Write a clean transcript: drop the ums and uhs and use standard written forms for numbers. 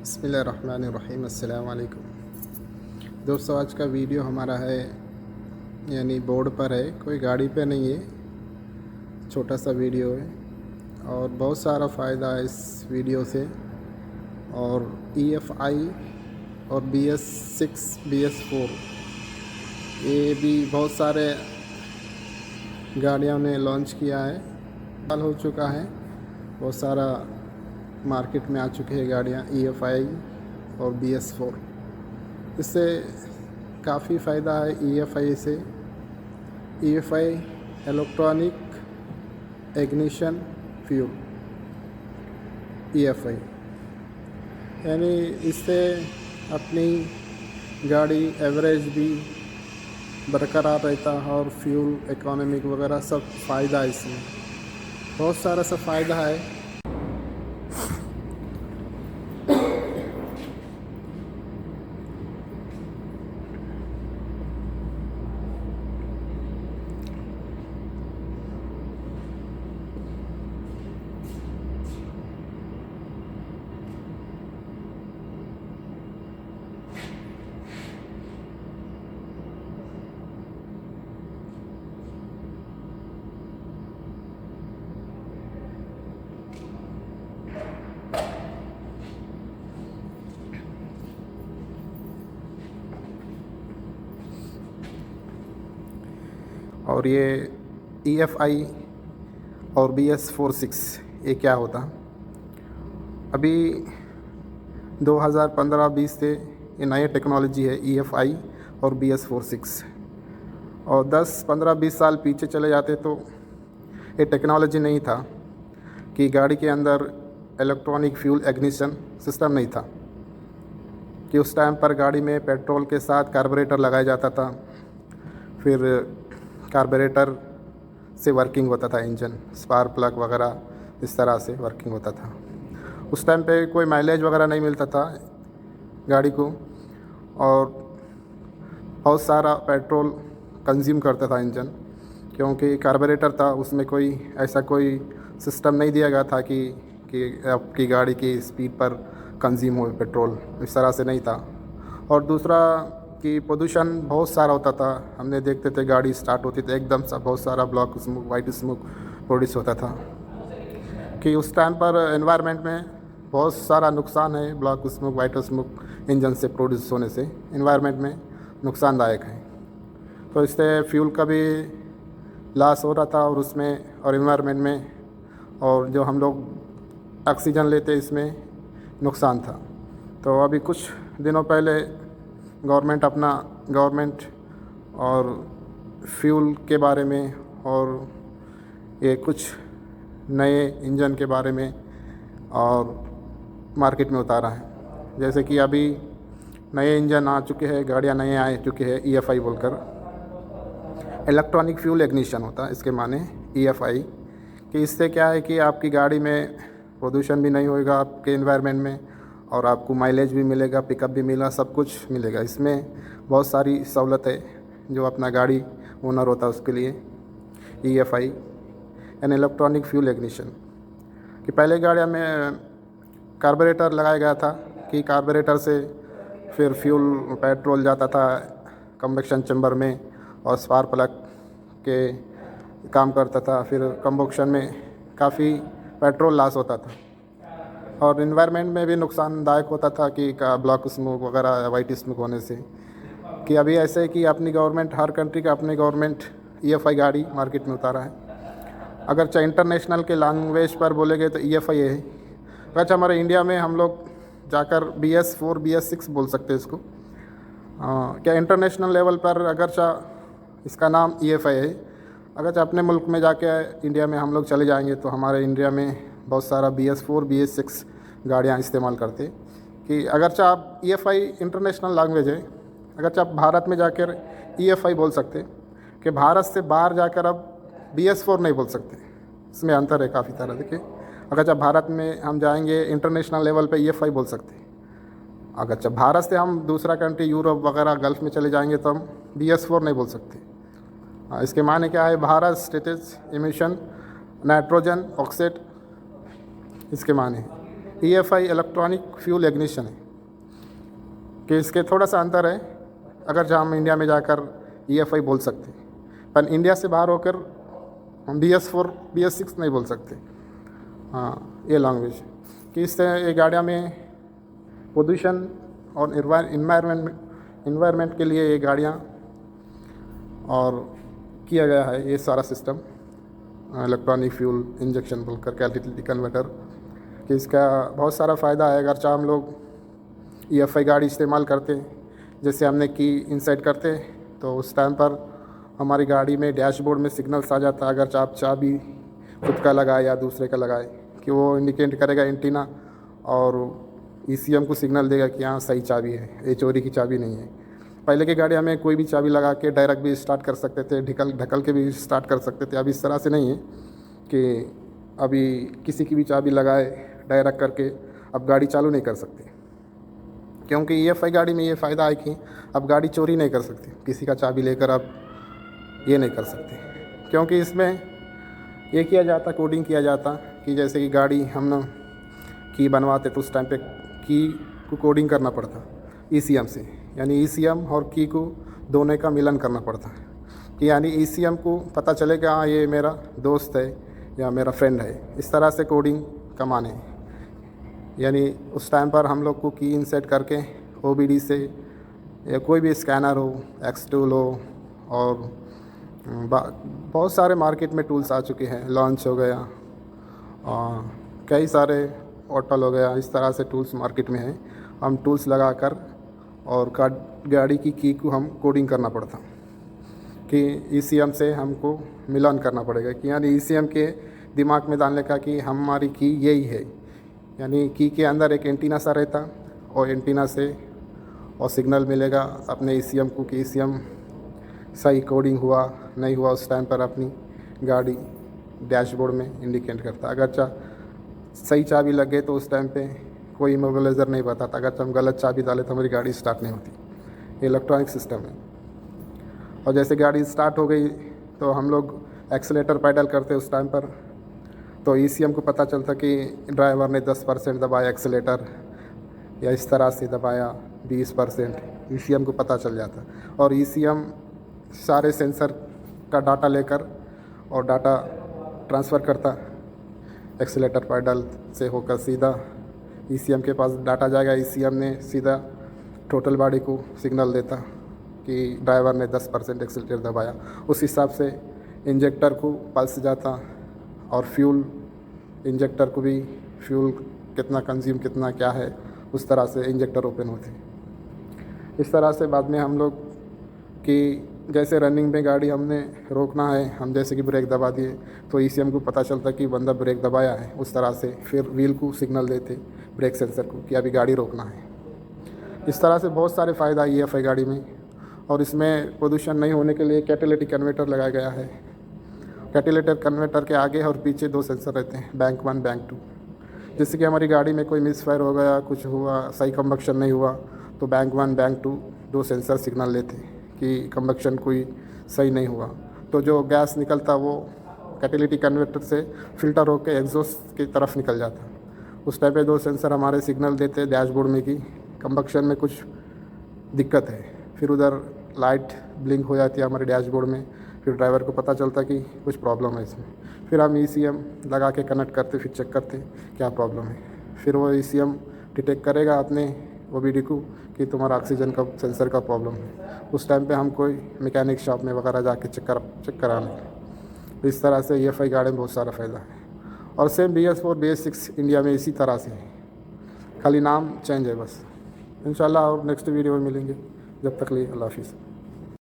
बिस्मिल्लाहिर्रहमानिर्रहीम। अस्सलाम वालेकुम दोस्तों, आज का वीडियो हमारा है यानी बोर्ड पर है, कोई गाड़ी पे नहीं है, छोटा सा वीडियो है और बहुत सारा फ़ायदा है इस वीडियो से। और EFI और bs-6 bs-4 ये भी बहुत सारे गाड़ियों ने लॉन्च किया है, साल हो चुका है, बहुत सारा मार्केट में आ चुकी है गाड़ियाँ EFI और bs-4। इससे काफ़ी फ़ायदा है EFI से। EFI electronic ignition fuel EFI, यानी इससे अपनी गाड़ी एवरेज भी बरकरार रहता है और फ्यूल इकोनॉमिक वगैरह सब फ़ायदा है इसमें, बहुत सारा सा फ़ायदा है। और ये EFI और bs-4-6 ये क्या होता? अभी 2015-20 से ये नई टेक्नोलॉजी है EFI और bs-4-6। और 10-15-20 साल पीछे चले जाते तो ये टेक्नोलॉजी नहीं था कि गाड़ी के अंदर इलेक्ट्रॉनिक फ्यूल इग्निशन सिस्टम नहीं था, कि उस टाइम पर गाड़ी में पेट्रोल के साथ कार्बोरेटर लगाया जाता था, फिर कार्बोरेटर से वर्किंग होता था इंजन, स्पार्क प्लग वगैरह इस तरह से वर्किंग होता था। उस टाइम पे कोई माइलेज वगैरह नहीं मिलता था गाड़ी को और बहुत सारा पेट्रोल कंज्यूम करता था इंजन, क्योंकि कार्बोरेटर था, उसमें कोई ऐसा कोई सिस्टम नहीं दिया गया था कि आपकी गाड़ी की स्पीड पर कंज्यूम हो पेट्रोल, इस तरह से नहीं था। और दूसरा कि पोल्यूशन बहुत सारा होता था, हमने देखते थे गाड़ी स्टार्ट होती थी एकदम सा बहुत सारा block smoke, white smoke produce होता था, कि उस टाइम पर एनवायरनमेंट में बहुत सारा नुकसान है। Block smoke, white smoke engine से प्रोड्यूस होने से एनवायरनमेंट में नुकसानदायक है, तो इससे फ्यूल का भी लॉस हो रहा था और उसमें और एनवायरनमेंट में, और जो हम लोग ऑक्सीजन लेते इसमें नुकसान था। तो अभी कुछ दिनों पहले गवर्नमेंट और फ्यूल के बारे में और ये कुछ नए इंजन के बारे में और मार्केट में उतारा है। जैसे कि अभी नए इंजन आ चुके हैं, गाड़ियाँ नए आ चुके हैं EFI बोलकर, इलेक्ट्रॉनिक फ्यूल इग्निशन होता है इसके माने EFI, कि इससे क्या है कि आपकी गाड़ी में प्रदूषण भी नहीं होएगा आपके एनवायरनमेंट में, और आपको माइलेज भी मिलेगा, पिकअप भी मिलेगा, सब कुछ मिलेगा। इसमें बहुत सारी सहूलत है जो अपना गाड़ी ओनर होता है उसके लिए। EFI यानी इलेक्ट्रॉनिक फ्यूल इग्निशन, कि पहले गाड़ियाँ में कार्बोरेटर लगाया गया था कि कार्बोरेटर से फिर फ्यूल पेट्रोल जाता था कंबक्शन चैम्बर में और स्पार्क प्लग के काम करता था, फिर कंबक्शन में काफ़ी पेट्रोल लॉस होता था और इन्वायरमेंट में भी नुकसानदायक होता था कि ब्लॉक स्मोक वगैरह, वाइट स्मोक होने से। कि अभी ऐसे है कि अपनी गवर्नमेंट, हर कंट्री का अपनी गवर्नमेंट EFI गाड़ी मार्केट में उतारा है। अगर चाहे इंटरनेशनल के लैंग्वेज पर बोलेंगे तो EFI है, अगर हमारे इंडिया में हम लोग जाकर bs-4 bs-6 बोल सकते हैं इसको। क्या इंटरनेशनल लेवल पर अगर इसका नाम EFI है, अगर अपने मुल्क में जाके इंडिया में हम लोग चले जाएंगे तो हमारे इंडिया में बहुत सारा bs-4 bs-6 गाड़ियाँ इस्तेमाल करते, कि अगर आप EFI इंटरनेशनल लैंग्वेज है, अगर आप भारत में जाकर EFI बोल सकते, कि भारत से बाहर जाकर अब bs-4 नहीं बोल सकते, इसमें अंतर है काफ़ी तरह। देखिए, अगर जब भारत में हम जाएंगे इंटरनेशनल लेवल पे EFI बोल सकते, अगर जब भारत से हम दूसरा कंट्री यूरोप वगैरह गल्फ़ में चले जाएंगे तो हम bs-4 नहीं बोल सकते। इसके माने क्या है? Bharat status emission nitrogen oxide, इसके माने EFI इलेक्ट्रॉनिक फ्यूल इग्निशन है कि इसके थोड़ा सा अंतर है। अगर जहाँ हम इंडिया में जाकर EFI बोल सकते हैं, पर इंडिया से बाहर होकर हम bs-4 bs-6 नहीं बोल सकते। हाँ, ये लैंग्वेज कि इससे ये गाड़ियाँ में पोल्यूशन और इन्वायरमेंट के लिए ये गाड़ियाँ और किया गया है ये सारा सिस्टम इलेक्ट्रॉनिक फ्यूल इंजेक्शन बोलकर कैटेलिटिक कन्वर्टर कि इसका बहुत सारा फ़ायदा है। अगर चाहे हम लोग EFI गाड़ी इस्तेमाल करते, जैसे हमने की इनसाइड करते तो उस टाइम पर हमारी गाड़ी में डैशबोर्ड में सिग्नल्स आ जाता है। अगर आप चाबी खुद का लगाए या दूसरे का लगाए कि वो इंडिकेट करेगा एंटीना और ECM को सिग्नल देगा कि हाँ सही चाबी है, ये चोरी की चाबी नहीं है। पहले की गाड़ी हमें कोई भी चाबी लगा के डायरेक्ट भी स्टार्ट कर सकते थे, ढकल के भी स्टार्ट कर सकते थे। अब इस तरह से नहीं है कि अभी किसी की भी चाबी लगाए डायरेक्ट करके अब गाड़ी चालू नहीं कर सकते, क्योंकि EFI गाड़ी में ये फ़ायदा है कि अब गाड़ी चोरी नहीं कर सकती, किसी का चाबी लेकर अब ये नहीं कर सकते, क्योंकि इसमें ये किया जाता, कोडिंग किया जाता कि जैसे कि गाड़ी हम ना की बनवाते तो उस टाइम पे की को कोडिंग करना पड़ता ECM से, यानी ECM और की को दोनों का मिलन करना पड़ता कि यानी ECM को पता चलेगा हाँ ये मेरा दोस्त है या मेरा फ्रेंड है। इस तरह से कोडिंग का माने, यानी उस टाइम पर हम लोग को की इनसेट करके OBD से या कोई भी स्कैनर हो, X टूल हो और बहुत सारे मार्केट में टूल्स आ चुके हैं, लॉन्च हो गया और कई सारे ऑटल हो गया, इस तरह से टूल्स मार्केट में हैं। हम टूल्स लगाकर और गाड़ी की को हम कोडिंग करना पड़ता कि ECM से हमको मिलान करना पड़ेगा कि यानी ECM के दिमाग में डालने का कि हमारी की यही है, यानी की के अंदर एक एंटीना सा रहता और एंटीना से और सिग्नल मिलेगा अपने ECM को कि ECM सही कोडिंग हुआ नहीं हुआ। उस टाइम पर अपनी गाड़ी डैशबोर्ड में इंडिकेट करता। अगर सही चाबी लगे तो उस टाइम पे कोई इमोबिलाइज़र नहीं बताता, अगर हम गलत चाबी डालें तो हमारी गाड़ी स्टार्ट नहीं होती। ये इलेक्ट्रॉनिक सिस्टम है। और जैसे गाड़ी स्टार्ट हो गई तो हम लोग एक्सीलेटर पैडल करते उस टाइम पर तो ECM को पता चलता कि ड्राइवर ने 10% दबाया एक्सीलेटर या इस तरह से दबाया 20%, ECM को पता चल जाता। और ECM सारे सेंसर का डाटा लेकर और डाटा ट्रांसफ़र करता एक्सीलेटर पैडल से होकर सीधा ECM के पास डाटा जाएगा। ECM ने सीधा टोटल बॉडी को सिग्नल देता कि ड्राइवर ने 10% एक्सीलेटर दबाया। उस हिसाब से इंजेक्टर को पल्स जाता और फ्यूल इंजेक्टर को भी फ्यूल कितना कंज्यूम कितना क्या है उस तरह से इंजेक्टर ओपन होते। इस तरह से बाद में हम लोग कि जैसे रनिंग में गाड़ी हमने रोकना है, हम जैसे कि ब्रेक दबा दिए तो ECM को पता चलता कि बंदा ब्रेक दबाया है। उस तरह से फिर व्हील को सिग्नल देते ब्रेक सेंसर को कि अभी गाड़ी रोकना है। इस तरह से बहुत सारे फ़ायदा EFI गाड़ी में। और इसमें प्रदूषण नहीं होने के लिए कैटेलिटिक कन्वर्टर लगाया गया है। कैटेलिटिक कन्वर्टर के आगे और पीछे 2 सेंसर रहते हैं, बैंक 1 बैंक 2। जैसे कि हमारी गाड़ी में कोई मिसफायर हो गया, कुछ हुआ, सही कंबक्शन नहीं हुआ तो बैंक 1 बैंक 2 सेंसर सिग्नल लेते कि कंबक्शन कोई सही नहीं हुआ। तो जो गैस निकलता वो कैटेलिटिक कन्वर्टर से फ़िल्टर होकर एग्जॉस्ट की तरफ निकल जाता। उस टाइप पे 2 सेंसर हमारे सिग्नल देते डैशबोर्ड में कि कंबक्शन में कुछ दिक्कत है। फिर उधर लाइट ब्लिंक हो जाती है हमारे डैशबोर्ड में, फिर ड्राइवर को पता चलता कि कुछ प्रॉब्लम है इसमें। फिर हम ECM लगा के कनेक्ट करते, फिर चेक करते क्या प्रॉब्लम है। फिर वो ECM डिटेक्ट करेगा अपने OBD को कि तुम्हारा ऑक्सीजन का सेंसर का प्रॉब्लम है। उस टाइम पे हम कोई मैकेनिक शॉप में वगैरह जाके चेक कराने। इस तरह से EFI गाड़ी में बहुत सारा फ़ायदा है। और सेम bs-4 bs-6 इंडिया में इसी तरह से है, खाली नाम चेंज है बस। इंशाल्लाह और नेक्स्ट वीडियो में मिलेंगे। जब तक लिए अल्लाह हाफिज़।